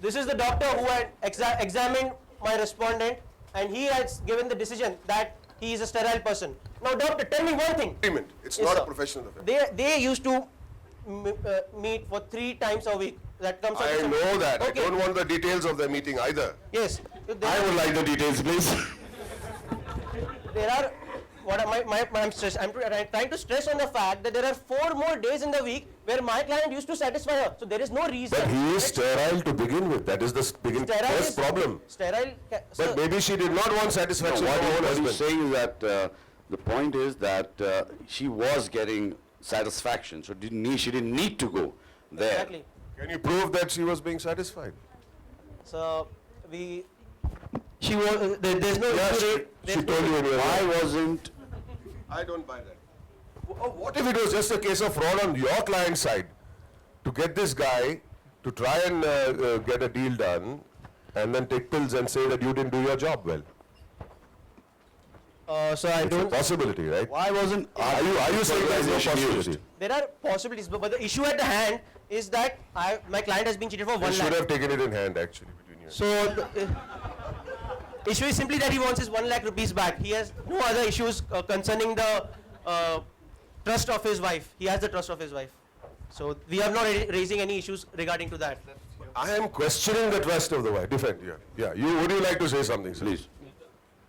This is the doctor who had examined my respondent, and he has given the decision that he is a sterile person. Now, doctor, tell me one thing. It's Yes, not sir. a professional affair. They used to meet for 3 times a week. That comes. I know that. Okay. I don't want the details of the meeting either. Yes. So I would like the details, please. there are. What am I'm trying to stress on the fact that there are 4 more days in the week where my client used to satisfy her. So there is no reason. But he is sterile to begin with. That is the first problem. Sterile. But maybe she did not want satisfaction from her own What he's husband. saying is that the point is that she was getting satisfaction, so she didn't need to go there. Exactly. Can you prove that she was being satisfied? So she was. There's no. Yeah, issue. she told you anyway. Why wasn't I don't buy that. What if it was just a case of fraud on your client's side to get this guy to try and get a deal done and then take pills and say that you didn't do your job well? So I It's a don't. possibility, right? why wasn't Are you saying there's no fertilization possibility? used? There are possibilities, but the issue at the hand is that my client has been cheated for You 1 should lakh. have taken it in hand actually between you. So issue is simply that he wants his 1 lakh rupees back. He has no other issues concerning the trust of his wife. He has the trust of his wife. So we are not raising any issues regarding to that. I am questioning the trust of the wife. Defend, yeah. Would you like to say something, sir? Please.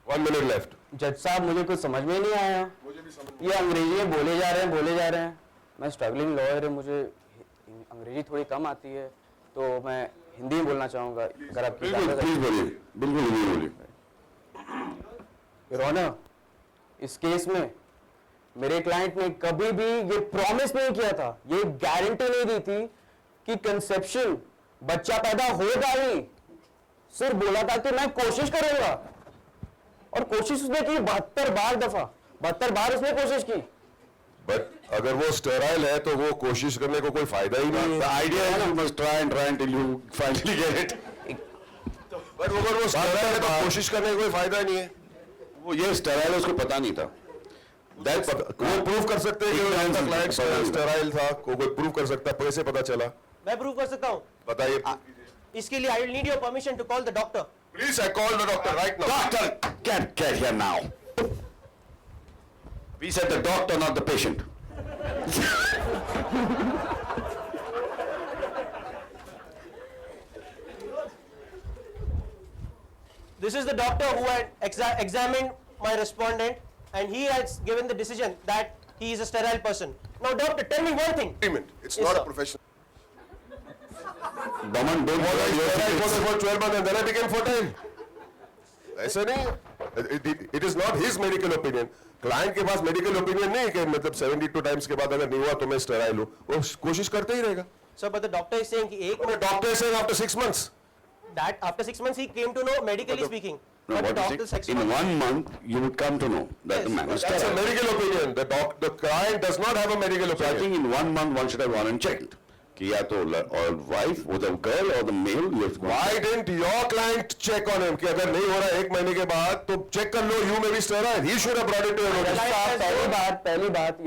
1 minute left. जज साहब मुझे कुछ समझ में नहीं आया ये अंग्रेजी में बोले जा रहे हैं मैं स्ट्रगलिंग लॉयर है मुझे अंग्रेजी थोड़ी कम आती है तो मैं हिंदी में बोलना चाहूँगा अगर आपकी बिल्कुल, इजाज़त है। प्लीज बोलिए, बिल्कुल हिंदी में बोलिए। योर ऑनर, इस केस में मेरे क्लाइंट ने कभी भी ये प्रॉमिस नहीं किया था, ये गारंटी नहीं दी थी कि कंसेप्शन बच्चा पैदा होगा ही। सिर्फ बोला था कि मैं कोशिश करूंगा और कोशिश उसने की 72 बार उसने कोशिश की। बट अगर वो स्टेराइल है तो वो कोशिश करने को कोई फायदा ही नहीं The है। idea is you must try until you finally get it. But अगर वो स्टेराइल है तो कोशिश करने का कोई फायदा नहीं है। वो ये स्टेराइल उसको पता नहीं था। That's वो प्रूव कर सकते हैं कि उनका क्लाइंट स्टेराइल था, कोई प्रूव कर सकता है, कैसे पता चला? मैं प्रूव कर सकता हूँ। बताइए। इसके लिए I will need your permission to call the doctor. Please, I call the doctor right now. Doctor, get here now. We said the doctor, not the patient. This is the doctor who had examined my respondent, and he has given the decision that he is a sterile person. Now, doctor, tell me one thing. It's Yes, not sir. a professional. Daman, don't I worry was your sterile secrets. for 12 months and then I became fertile. ऐसा नहीं है। It is not his medical opinion. Client के पास medical opinion नहीं है कि मतलब 72 times के बाद अगर नहीं हुआ तो मैं स्टेराइल हूँ, वो कोशिश करते ही रहेगा। Sir, but the doctor is saying कि एक But the doctor is saying after 6 months. that after 6 months he came to know medically speaking. No, But the what you doctor say, 6 in months. 1 month, you would come to know that the Yes, man is That's a sterile. medical opinion. The client does not have a medical So I opinion. think in 1 month, one should have gone and checked. कि या तो or wife or the girl or the male, you have to go. Why didn't your client check on him कि अगर नहीं हो रहा 1 महीने के बाद तो चेक कर लो, you may be sterile. He should have brought it to your notice. पहली बात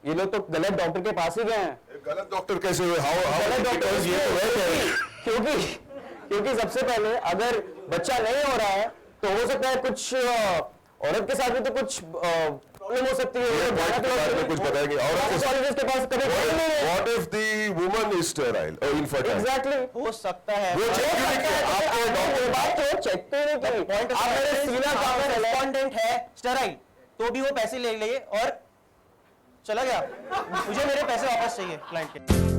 ये लोग तो गलत डॉक्टर के पास ही गए हैं। गलत डॉक्टर कैसे हुए? How गलत डॉक्टर because ये तो है क्योंकि सबसे पहले अगर बच्चा नहीं हो रहा है तो हो सकता है कुछ औरत के साथ भी तो कुछ प्रॉब्लम हो सकती है। point के बारे में कुछ बताएंगे। औरत के साथ- Gynecologist के पास कभी गए नहीं है। What if the woman is sterile or infertile? Exactly. हो सकता है। वो check क्यों नहीं किया? आपको डॉक्टर चेक तो नहीं की। पॉइंट आप मेरे सीना काम है रेस्पोंडेंट है स्टेराइल, तो भी वो पैसे ले लिए और चला गया। मुझे मेरे पैसे वापस चाहिए क्लाइंट के।